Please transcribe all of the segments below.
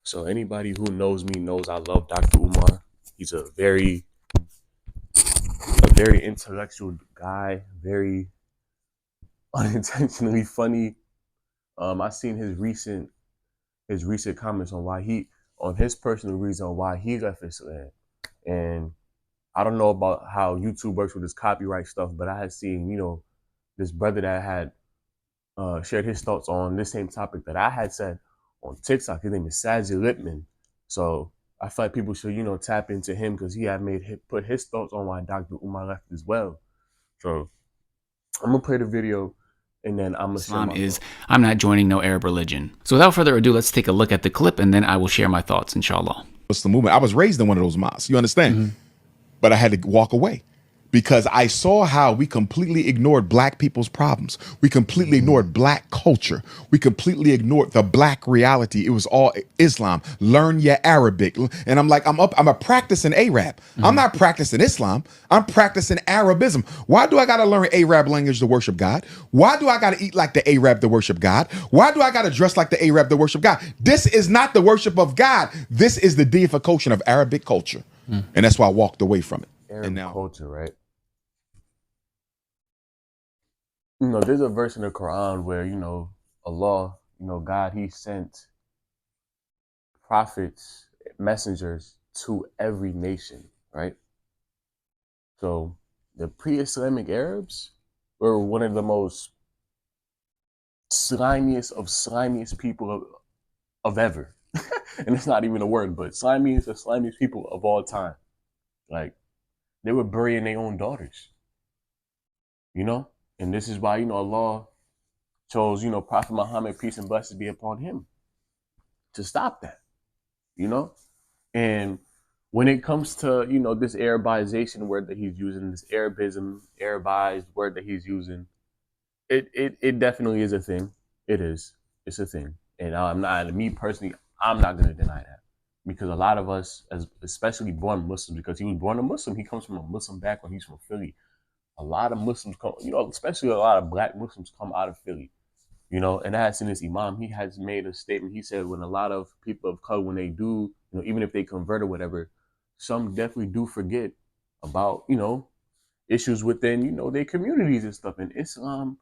So anybody who knows me knows I love Dr. Umar. He's a very intellectual guy, very unintentionally funny. I seen his recent comments on on his personal reason why he left Islam. And I don't know about how YouTube works with his copyright stuff, but I had seen, this brother that had shared his thoughts on this same topic that I had said on TikTok. His name is Saji Lipman. So I feel like people should, tap into him because he had put his thoughts on why Dr. Umar left as well. So I'm gonna play the video and then I'm gonna share Islam my is, thoughts. I'm not joining no Arab religion. So without further ado, let's take a look at the clip and then I will share my thoughts, inshallah. Muslim movement. I was raised in one of those mosques, you understand? But I had to walk away because I saw how we completely ignored black people's problems. We completely ignored black culture. We completely ignored the black reality. It was all Islam. Learn your Arabic. And I'm like, I'm a practicing Arab. I'm not practicing Islam. I'm practicing Arabism. Why do I got to learn Arab language to worship God? Why do I got to eat like the Arab to worship God? Why do I got to dress like the Arab to worship God? This is not the worship of God. This is the deification of Arabic culture. And that's why I walked away from it. Arab And now culture, right? There's a verse in the Quran where, Allah, God, He sent prophets, messengers to every nation, right? So the pre-Islamic Arabs were one of the most slimiest people of ever. And it's not even a word, but slimiest people of all time. Like, they were burying their own daughters, And this is why, Allah chose, Prophet Muhammad, peace and blessings be upon him, to stop that, you know? And when it comes to, this Arabization word that he's using, this Arabized word that he's using, it definitely is a thing. It is. It's a thing. And me personally, I'm not going to deny that. Because a lot of us, especially born Muslims, because he was born a Muslim, he comes from a Muslim background, he's from Philly. A lot of Muslims come, especially a lot of black Muslims come out of Philly, and I had seen this Imam, he has made a statement. He said when a lot of people of color, when they do, even if they convert or whatever, some definitely do forget about, issues within, their communities and stuff. In Islam,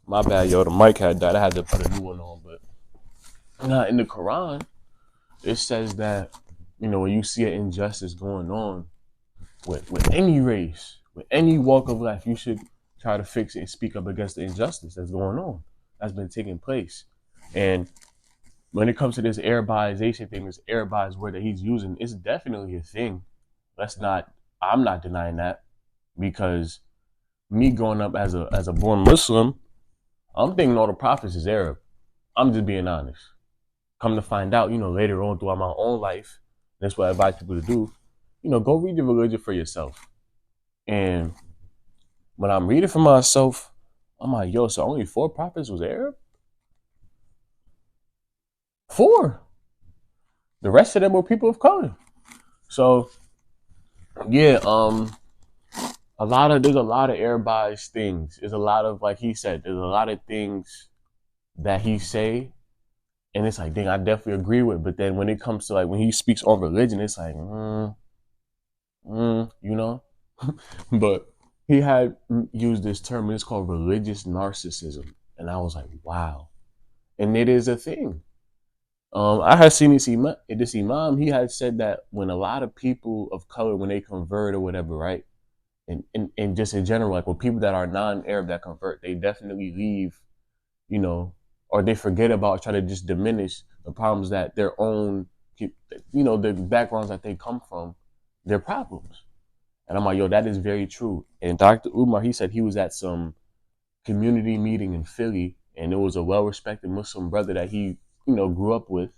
my bad, yo, the mic had died. I had to put a new one on. But in the Quran, it says that, when you see an injustice going on with any race, with any walk of life, you should try to fix it and speak up against the injustice that's going on, that's been taking place. And when it comes to this Arabization thing, this Arabized word that he's using, it's definitely a thing. I'm not denying that, because me growing up as a born Muslim, I'm thinking all the prophets is Arab. I'm just being honest. Come to find out, later on throughout my own life, that's what I advise people to do, go read the religion for yourself. And when I'm reading for myself, I'm like, yo, so only 4 prophets was Arab? 4. The rest of them were people of color. So yeah, there's a lot of Arabized things. There's a lot of, like he said, there's a lot of things that he say, and it's like, dang, I definitely agree with. But then when it comes to, like, when he speaks on religion, it's like, you know. But he had used this term, and it's called religious narcissism, and I was like, wow, and it is a thing. I had seen this imam. He had said that when a lot of people of color, when they convert or whatever, right, and just in general, like, when people that are non-Arab that convert, they definitely leave, or they forget about, try to just diminish the problems that their own, the backgrounds that they come from, their problems. And I'm like, yo, that is very true. And Dr. Umar, he said he was at some community meeting in Philly, and it was a well-respected Muslim brother that he, grew up with,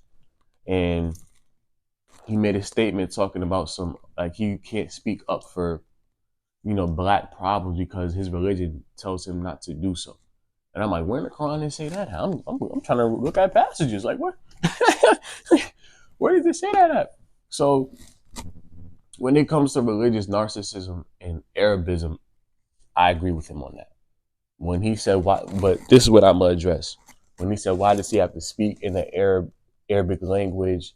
and he made a statement talking about some, like, he can't speak up for, black problems because his religion tells him not to do so. And I'm like, where in the Quran they say that? I'm trying to look at passages. Like, what? Where does it say that at? So when it comes to religious narcissism and Arabism, I agree with him on that. When he said why, but this is what I'm gonna address. When he said, why does he have to speak in the Arabic language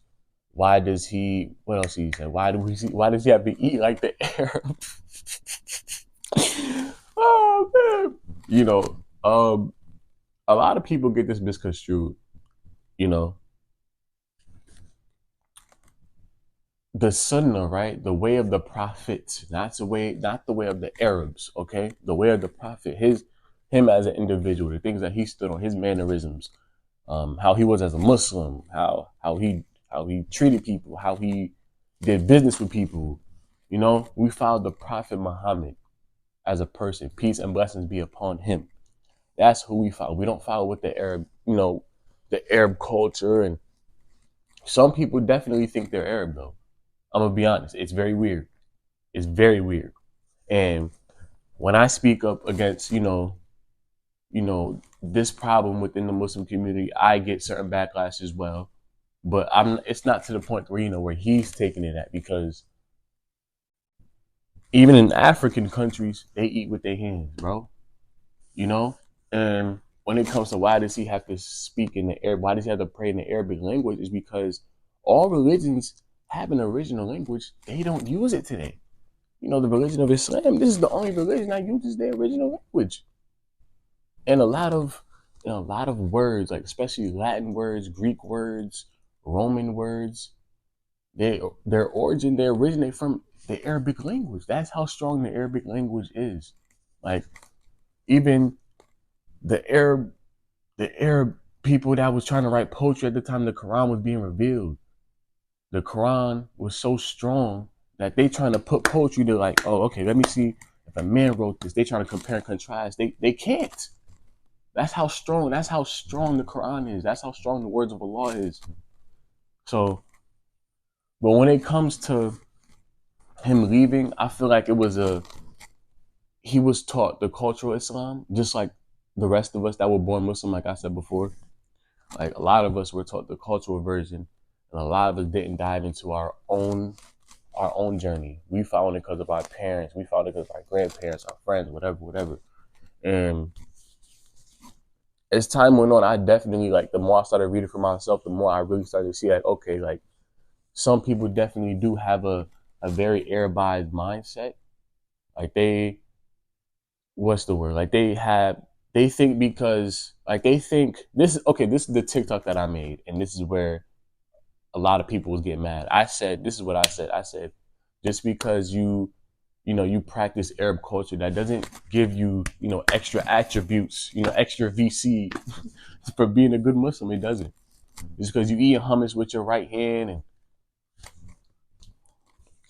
Why does he? What else he said? Why does he have to eat like the Arab? Oh man, a lot of people get this misconstrued. You know, the Sunnah, right? The way of the Prophet, not the way of the Arabs. Okay, the way of the Prophet. Him as an individual, the things that he stood on, his mannerisms, how he was as a Muslim, how he treated people, how he did business with people. We followed the Prophet Muhammad as a person. Peace and blessings be upon him. That's who we follow. We don't follow with the Arab, the Arab culture. And some people definitely think they're Arab, though. I'm gonna be honest. It's very weird. It's very weird. And when I speak up against, this problem within the Muslim community, I get certain backlash as well. But it's not to the point where he's taking it at, because even in African countries, they eat with their hands, bro. And when it comes to why does he have to speak in the Arab, why does he have to pray in the Arabic language, is because all religions have an original language. They don't use it today. The religion of Islam, this is the only religion that uses their original language. And a lot of words, like especially Latin words, Greek words, Roman words, they originate from the Arabic language. That's how strong the Arabic language is. Like, even the Arab people that was trying to write poetry at the time the Quran was being revealed, the Quran was so strong that they trying to put poetry to, like, oh, okay, let me see if a man wrote this. They trying to compare and contrast. They can't. That's how strong the Quran is. That's how strong the words of Allah is. So, but when it comes to him leaving, I feel like he was taught the cultural Islam, just like the rest of us that were born Muslim, like I said before. Like, a lot of us were taught the cultural version, and a lot of us didn't dive into our own journey. We found it because of our parents. We found it because of our grandparents, our friends, whatever. And as time went on, I definitely, like, the more I started reading for myself, the more I really started to see, like, okay, like, some people definitely do have a very Arabized mindset. Like, what's the word? Like, they think because, like, they think this is the TikTok that I made, and this is where a lot of people was getting mad. This is what I said. I said, just because you practice Arab culture, that doesn't give you, extra attributes, extra VC for being a good Muslim. It doesn't. Just because you eat hummus with your right hand, and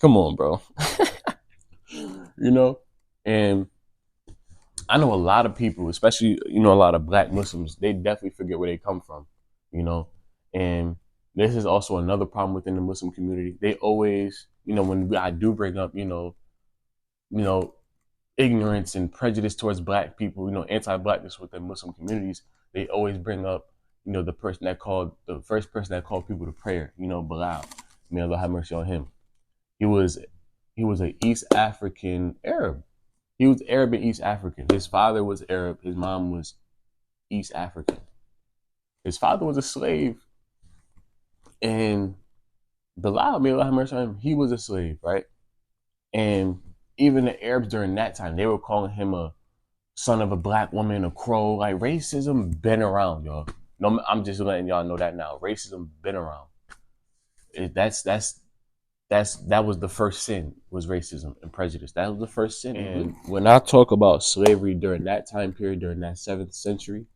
come on, bro. And I know a lot of people, especially, a lot of Black Muslims, they definitely forget where they come from, and this is also another problem within the Muslim community. They always, when I do bring up, ignorance and prejudice towards Black people, anti-Blackness within Muslim communities, they always bring up, the first person that called people to prayer, Bilal. May Allah have mercy on him. He was an East African Arab. He was Arab and East African. His father was Arab. His mom was East African. His father was a slave. And Bilal, may Allah have mercy on him, he was a slave, right? And even the Arabs during that time, they were calling him a son of a Black woman, a crow. Like, racism been around, y'all. No, I'm just letting y'all know that now. Racism been around. That was the first sin, was racism and prejudice. That was the first sin. And when I talk about slavery during that time period, during that 7th century,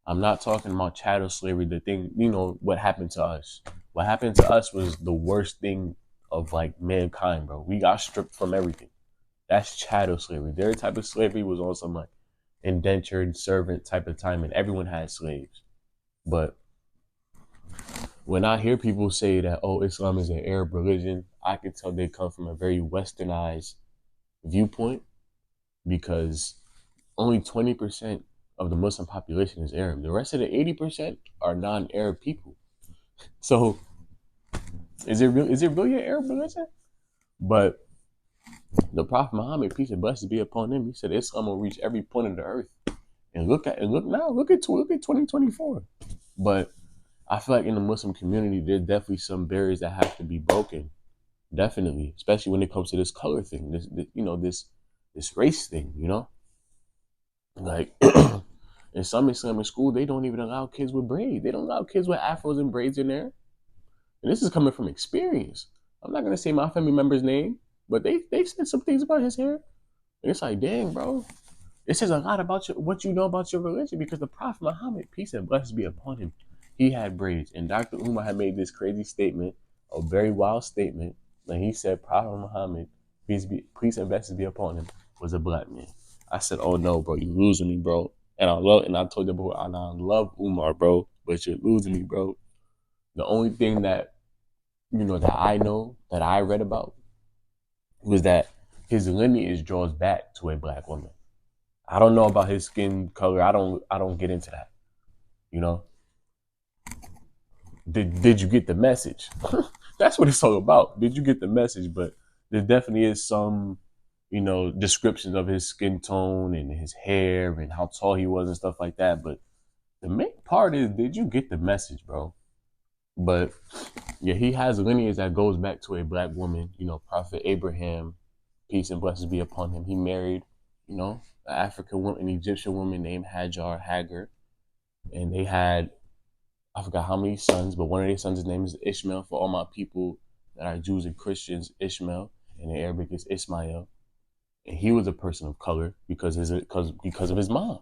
I'm not talking about chattel slavery, the thing, what happened to us. What happened to us was the worst thing of, like, mankind, bro. We got stripped from everything. That's chattel slavery. Their type of slavery was on some, like, indentured servant type of time, and everyone had slaves. But when I hear people say that, oh, Islam is an Arab religion, I can tell they come from a very westernized viewpoint, because only 20% of the Muslim population is Arab. The rest of the 80% are non-Arab people. So is it really an Arab religion? But the Prophet Muhammad, peace and blessings be upon him, he said Islam will reach every point of the earth. And look at 2024. But I feel like in the Muslim community, there's definitely some barriers that have to be broken. Definitely, especially when it comes to this color thing, this race thing. Like in some Islamic school, they don't even allow kids with braids. They don't allow kids with afros and braids in there. And this is coming from experience. I'm not gonna say my family member's name, but they said some things about his hair, and it's like, dang, bro, it says a lot about what you know about your religion, because the Prophet Muhammad, peace and blessings be upon him, he had braids. And Dr. Umar had made this crazy statement, a very wild statement, and he said Prophet Muhammad, peace and blessings be upon him, was a black man. I said, oh no, bro, you losing me, bro. And I told you before, and I love Umar, bro, but you're losing me, bro. The only thing that that I know, that I read about, was that his lineage draws back to a black woman. I don't know about his skin color. I don't get into that. You know? Did you get the message? That's what it's all about. Did you get the message? But there definitely is some, descriptions of his skin tone and his hair and how tall he was and stuff like that. But the main part is, did you get the message, bro? But yeah, he has a lineage that goes back to a black woman, Prophet Abraham, peace and blessings be upon him. He married, an African woman, an Egyptian woman named Hagar, and they had, I forgot how many sons, but one of their sons' name is Ishmael. For all my people that are Jews and Christians, Ishmael, and in Arabic is Ismail. And he was a person of color because of his mom,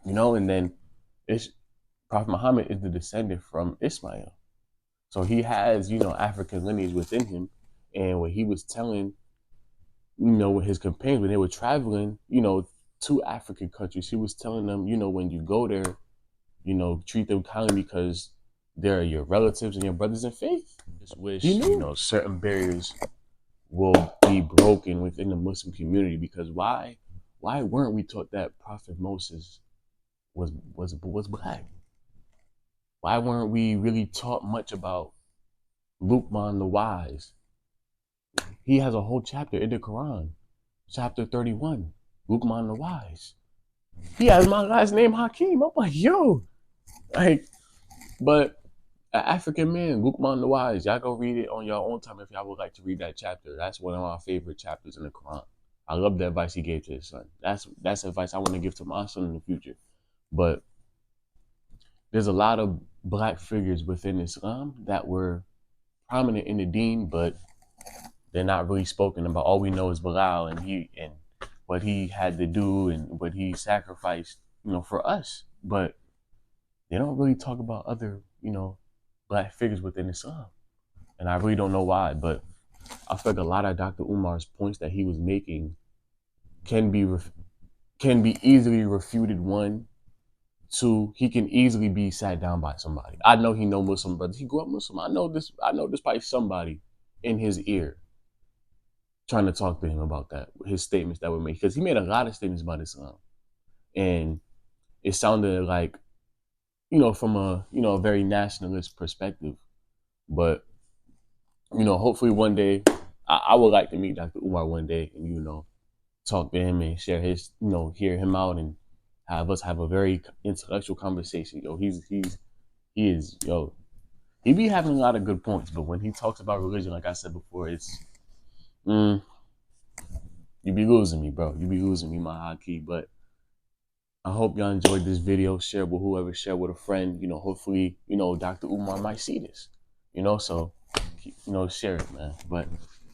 and then Prophet Muhammad is the descendant from Ismail. So he has, African lineage within him. And what he was telling, with his companions, when they were traveling, to African countries, he was telling them, when you go there, treat them kindly because they're your relatives and your brothers in faith. Just wish, certain barriers will be broken within the Muslim community, because why weren't we taught that Prophet Moses was black? Why weren't we really taught much about Luqman the Wise? He has a whole chapter in the Quran, chapter 31, Luqman the Wise. He has my last name Hakeem. I'm like, yo, but an African man, Luqman the Wise. Y'all go read it on your own time if y'all would like to read that chapter. That's one of my favorite chapters in the Quran. I love the advice he gave to his son. That's advice I want to give to my son in the future. But there's a lot of black figures within Islam that were prominent in the deen, but they're not really spoken about. All we know is Bilal and what he had to do and what he sacrificed, for us. But they don't really talk about other, black figures within Islam. And I really don't know why, but I feel like a lot of Dr. Umar's points that he was making can be easily refuted. One, two, he can easily be sat down by somebody. I know he know Muslim brothers. He grew up Muslim. I know this probably somebody in his ear trying to talk to him about that, his statements that were made, because he made a lot of statements about Islam, and it sounded like, from a a very nationalist perspective. But hopefully one day, I would like to meet Dr. Umar one day and talk to him and share his, hear him out and have us have a very intellectual conversation. He is, he be having a lot of good points, but when he talks about religion, like I said before, it's you be losing me, bro. You be losing me, my hockey. But I hope y'all enjoyed this video. Share with whoever, share with a friend. Hopefully, Dr. Umar might see this. So, share it, man. But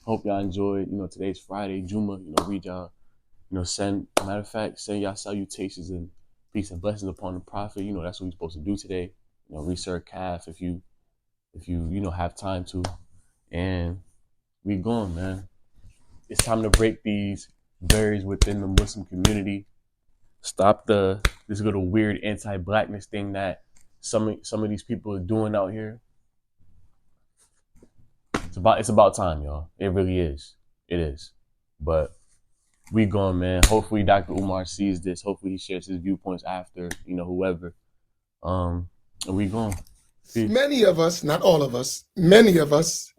hope y'all enjoyed, today's Friday, Juma. Read y'all, matter of fact, send y'all salutations and peace and blessings upon the Prophet. That's what we're supposed to do today. Research calf if you have time to. And we going, man. It's time to break these barriers within the Muslim community. Stop this little weird anti-Blackness thing that some of these people are doing out here. It's about time, y'all. It really is. It is. But we going, man. Hopefully Dr. Umar sees this. Hopefully he shares his viewpoints after, whoever. And we going. Peace. Many of us, not all of us, many of us,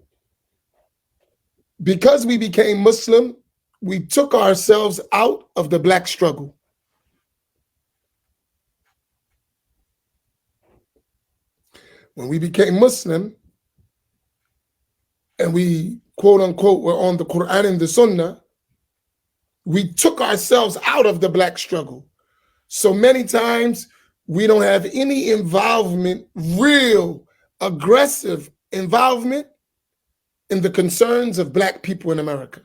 because we became Muslim, we took ourselves out of the black struggle. when we became Muslim and we, quote unquote, were on the Quran and the Sunnah, we took ourselves out of the Black struggle. So many times we don't have any involvement, real aggressive involvement in the concerns of Black people in America.